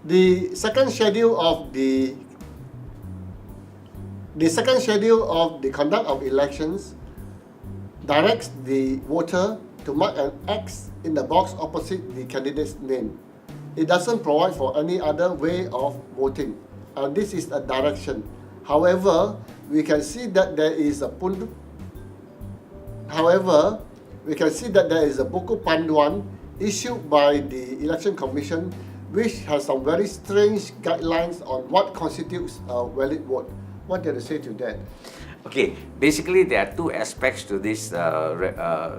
The second schedule of the conduct of elections directs the voter to mark an X in the box opposite the candidate's name. It doesn't provide for any other way of voting. This is a direction. However, we can see that there is a buku panduan issued by the Election Commission, which has some very strange guidelines on what constitutes a valid vote. What do you have to say to that? Okay, basically there are two aspects to this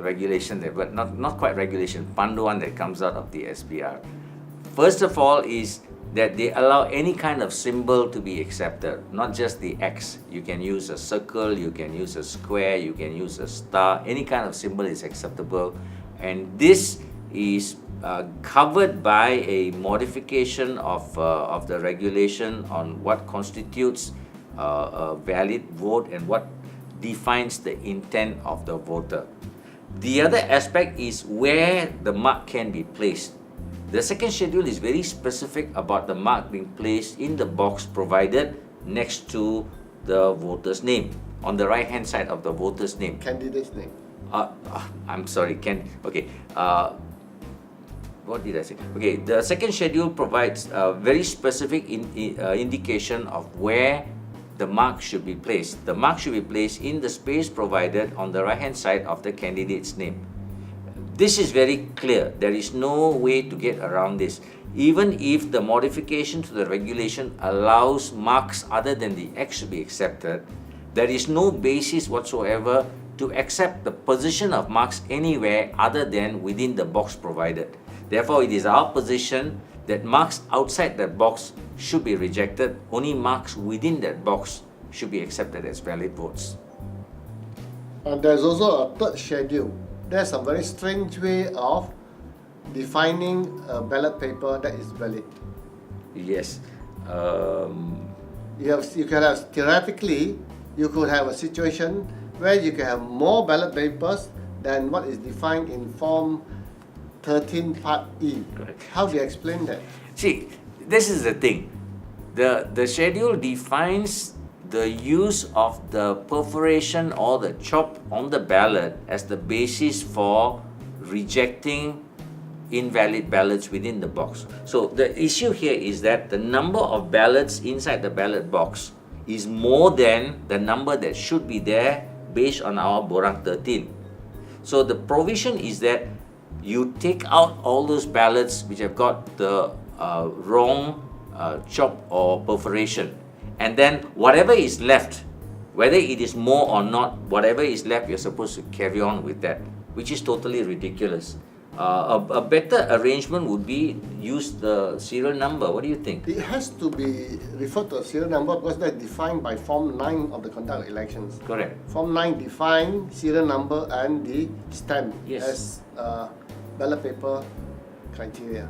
regulation, but not quite regulation, panduan that comes out of the SPR. First of all is that they allow any kind of symbol to be accepted, not just the X. You can use a circle, you can use a square, you can use a star, any kind of symbol is acceptable. And this is covered by a modification of the regulation on what constitutes a valid vote and what defines the intent of the voter. The other aspect is where the mark can be placed. The second schedule is very specific about the mark being placed in the box provided next to the voter's name, on the right hand side of the voter's name. Candidate's name. I'm sorry, what did I say? Okay, the second schedule provides a very specific indication of where the mark should be placed. The mark should be placed in the space provided on the right hand side of the candidate's name. This is very clear. There is no way to get around this. Even if the modification to the regulation allows marks other than the X to be accepted, there is no basis whatsoever to accept the position of marks anywhere other than within the box provided. Therefore, it is our position that marks outside that box should be rejected. Only marks within that box should be accepted as valid votes. And there's also a third schedule. There's a very strange way of defining a ballot paper that is valid. Yes. You can have, theoretically, you could have a situation where you can have more ballot papers than what is defined in Form 13 Part E. Correct. How do you explain that? See, this is the thing. The schedule defines the use of the perforation or the chop on the ballot as the basis for rejecting invalid ballots within the box. So the issue here is that the number of ballots inside the ballot box is more than the number that should be there based on our Borang 13. So the provision is that you take out all those ballots which have got the wrong chop or perforation, and then whatever is left, whether it is more or not, whatever is left, you're supposed to carry on with that, which is totally ridiculous. A better arrangement would be use the serial number. What do you think? It has to be referred to a serial number because that's defined by Form 9 of the Conduct of Elections. Correct. Form 9 defines serial number and the stamp Yes. as ballot paper criteria.